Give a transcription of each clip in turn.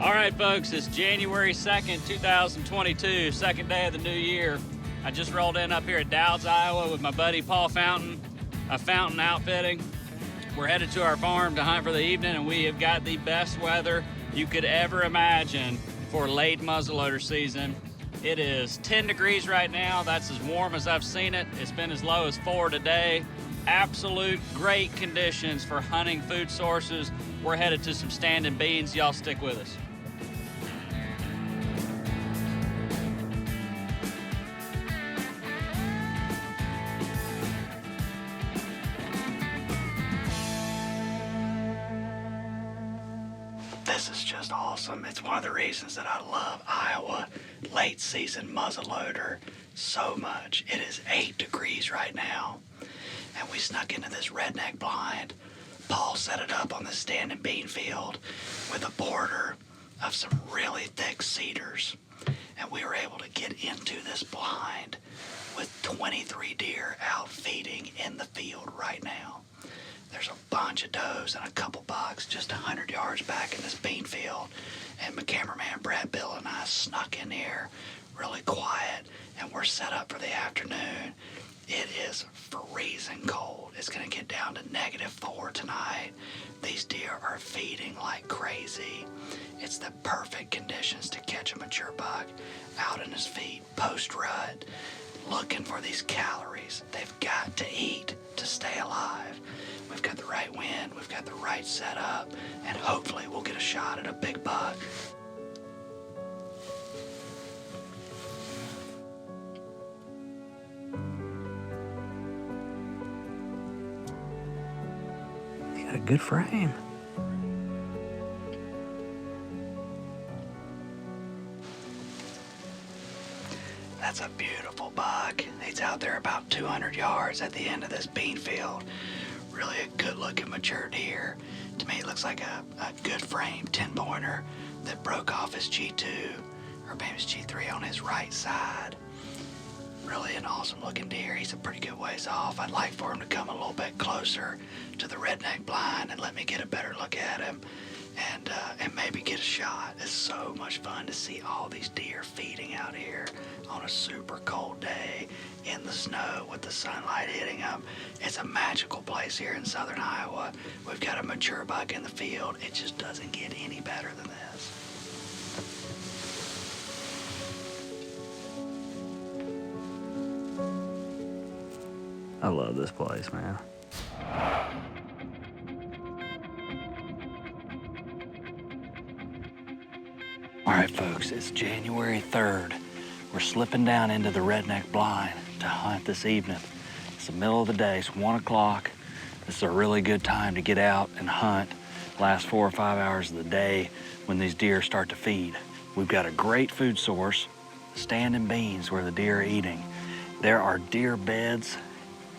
All right, folks, it's January 2nd, 2022, second day of the new year. I just rolled in up here at Dowds, Iowa with my buddy Paul Fountain of Fountain Outfitting. We're headed to our farm to hunt for the evening, and we have got the best weather you could ever imagine for late muzzleloader season. It is 10 degrees right now. That's as warm as I've seen it. It's been as low as 4 today. Absolute great conditions for hunting food sources. We're headed to some standing beans. Y'all stick with us. This is just awesome. It's one of the reasons that I love Iowa late season muzzleloader so much. It is 8 degrees right now, and we snuck into this redneck blind. Paul set it up on the standing bean field with a border of some really thick cedars, and we were able to get into this blind with 23 deer out feeding in the field right now. There's a bunch of does and a couple bucks just 100 yards back in this bean field, and my cameraman Brad, Bill, and I snuck in here really quiet, and we're set up for the afternoon. It is freezing cold. It's going to get down to -4 tonight. These deer are feeding like crazy. It's the perfect conditions to catch a mature buck out in his feet post-rut, looking for these calories. They've got to eat to stay alive. We've got the right wind, we've got the right setup, and hopefully we'll get a shot at a big buck. You got a good frame. That's a beautiful buck. He's out there about 200 yards at the end of this bean field. Really a good looking mature deer. To me it looks like a good frame 10-pointer that broke off his G2 or maybe his G3 on his right side. Really an awesome looking deer. He's a pretty good ways off. I'd like for him to come a little bit closer to the redneck blind and let me get a better look at him and maybe get a shot. It's so much fun to see all these deer feeding out here on a super cold day in the snow with the sunlight hitting them. It's a magical place here in southern Iowa. We've got a mature buck in the field. It just doesn't get any better than this. I love this place, man. All right, folks, it's January 3rd. We're slipping down into the redneck blind to hunt this evening. It's the middle of the day, it's 1 o'clock. This is a really good time to get out and hunt last 4 or 5 hours of the day when these deer start to feed. We've got a great food source, standing beans where the deer are eating. There are deer beds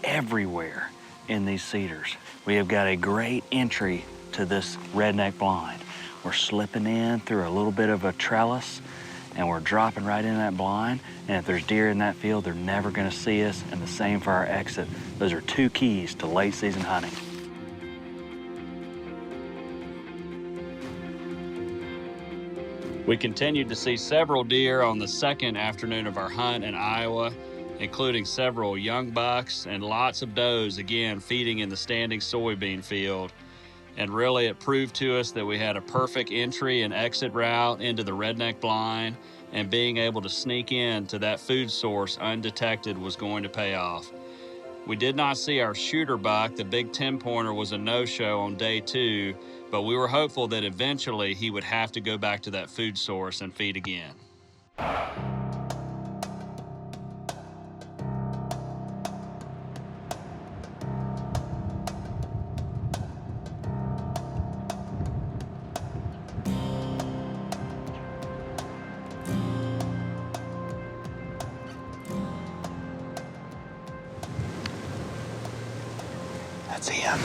everywhere in these cedars. We have got a great entry to this redneck blind. We're slipping in through a little bit of a trellis and we're dropping right in that blind. And if there's deer in that field, they're never gonna see us, and the same for our exit. Those are 2 keys to late season hunting. We continued to see several deer on the second afternoon of our hunt in Iowa, including several young bucks and lots of does, again, feeding in the standing soybean field. And really it proved to us that we had a perfect entry and exit route into the redneck blind, and being able to sneak in to that food source undetected was going to pay off. We did not see our shooter buck. The big 10-pointer was a no-show on day 2, but we were hopeful that eventually he would have to go back to that food source and feed again. That's him.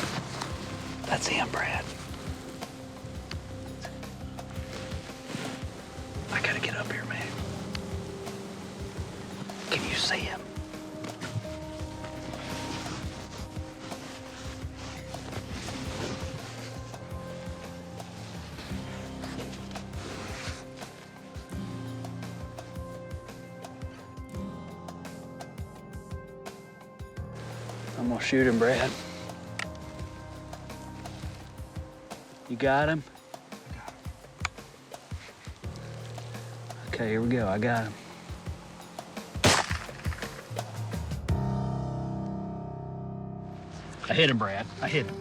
That's him, Brad. I gotta get up here, man. Can you see him? I'm gonna shoot him, Brad. You got him? Okay, here we go, I got him. I hit him, Brad, I hit him.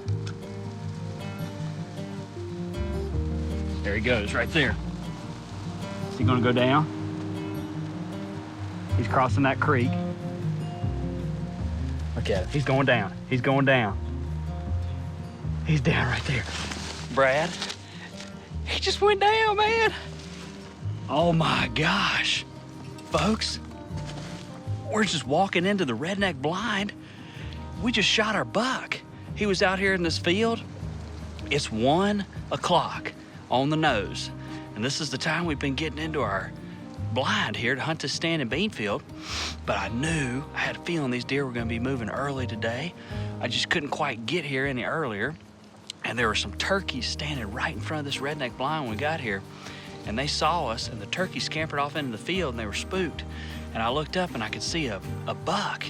There he goes, right there. Is he gonna go down? He's crossing that creek. Look at it, he's going down, he's going down. He's down right there. Brad, he just went down, man. Oh my gosh. Folks, we're just walking into the redneck blind. We just shot our buck. He was out here in this field. It's 1 o'clock on the nose. And this is the time we've been getting into our blind here to hunt this standing bean field. But I knew, I had a feeling these deer were gonna be moving early today. I just couldn't quite get here any earlier. And there were some turkeys standing right in front of this redneck blind when we got here. And they saw us, and the turkeys scampered off into the field, and they were spooked. And I looked up, and I could see a buck.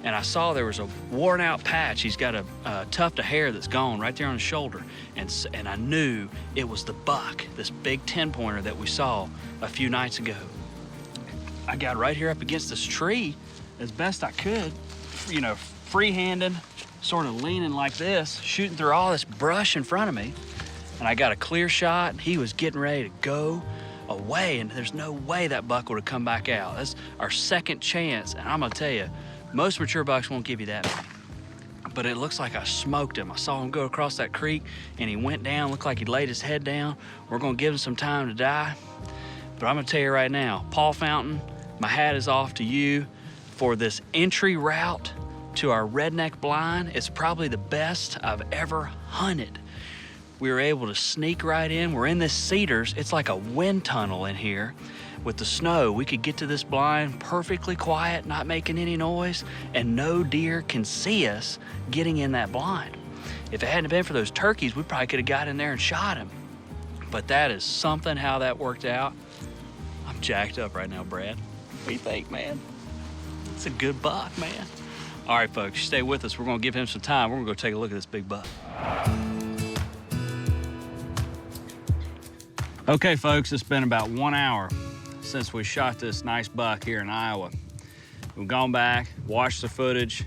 And I saw there was a worn out patch. He's got a tuft of hair that's gone right there on his shoulder. And I knew it was the buck, this big 10-pointer that we saw a few nights ago. I got right here up against this tree as best I could, you know, free-handing, sort of leaning like this, shooting through all this brush in front of me. And I got a clear shot, and he was getting ready to go away, and there's no way that buck would have come back out. That's our second chance, and I'm gonna tell you, most mature bucks won't give you that many. But it looks like I smoked him. I saw him go across that creek, and he went down, looked like he laid his head down. We're gonna give him some time to die. But I'm gonna tell you right now, Paul Fountain, my hat is off to you for this entry route to our redneck blind. It's probably the best I've ever hunted. We were able to sneak right in. We're in this cedars. It's like a wind tunnel in here. With the snow, we could get to this blind perfectly quiet, not making any noise, and no deer can see us getting in that blind. If it hadn't been for those turkeys, we probably could have got in there and shot him. But that is something how that worked out. I'm jacked up right now, Brad. What do you think, man? It's a good buck, man. All right, folks, stay with us. We're gonna give him some time. We're gonna go take a look at this big buck. Okay, folks, it's been about 1 hour since we shot this nice buck here in Iowa. We've gone back, watched the footage.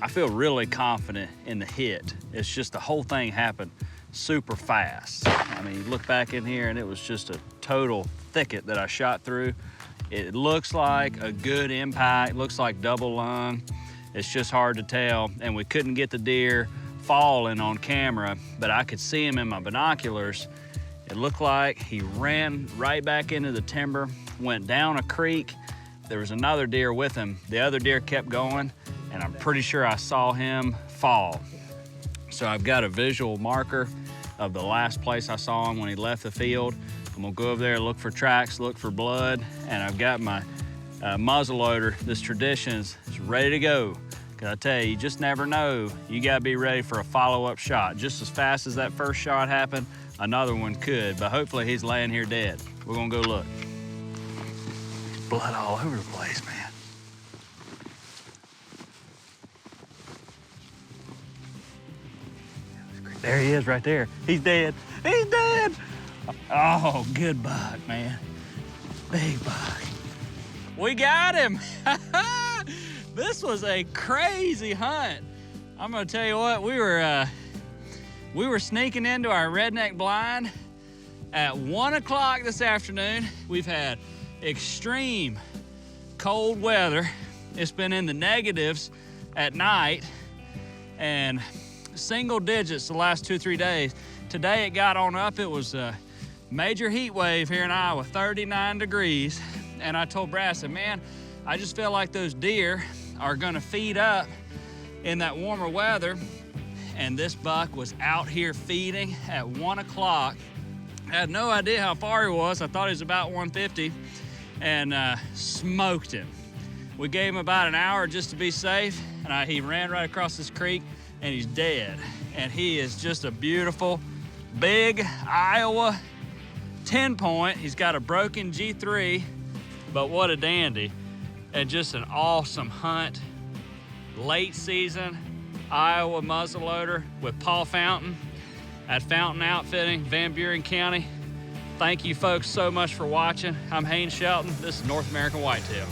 I feel really confident in the hit. It's just the whole thing happened super fast. I mean, you look back in here and it was just a total thicket that I shot through. It looks like a good impact, looks like double lung. It's just hard to tell, and we couldn't get the deer falling on camera, but I could see him in my binoculars. It looked like he ran right back into the timber, went down a creek. There was another deer with him. The other deer kept going, and I'm pretty sure I saw him fall. So I've got a visual marker of the last place I saw him when he left the field. I'm gonna go over there, look for tracks, look for blood, and I've got my muzzleloader, this Traditions, is ready to go. Cause I tell you just never know. You gotta be ready for a follow-up shot. Just as fast as that first shot happened, another one could, but hopefully he's laying here dead. We're gonna go look. Blood all over the place, man. There he is right there. He's dead. He's dead. Oh, good buck, man. Big buck. We got him. This was a crazy hunt. I'm gonna tell you what, we were sneaking into our redneck blind at 1 o'clock this afternoon. We've had extreme cold weather. It's been in the negatives at night and single digits the last 2-3 days. Today it got on up. It was a major heat wave here in Iowa, 39 degrees. And I told Brad, I said, man, I just feel like those deer are gonna feed up in that warmer weather. And this buck was out here feeding at 1 o'clock. I had no idea how far he was. I thought he was about 150 and smoked him. We gave him about an hour just to be safe, and he ran right across this creek and he's dead. And he is just a beautiful, big Iowa 10-point. He's got a broken G3, but what a dandy. And just an awesome hunt, late season. Iowa muzzleloader with Paul Fountain at Fountain Outfitting, Van Buren County. Thank you folks so much for watching. I'm Haynes Shelton. This is North American Whitetail.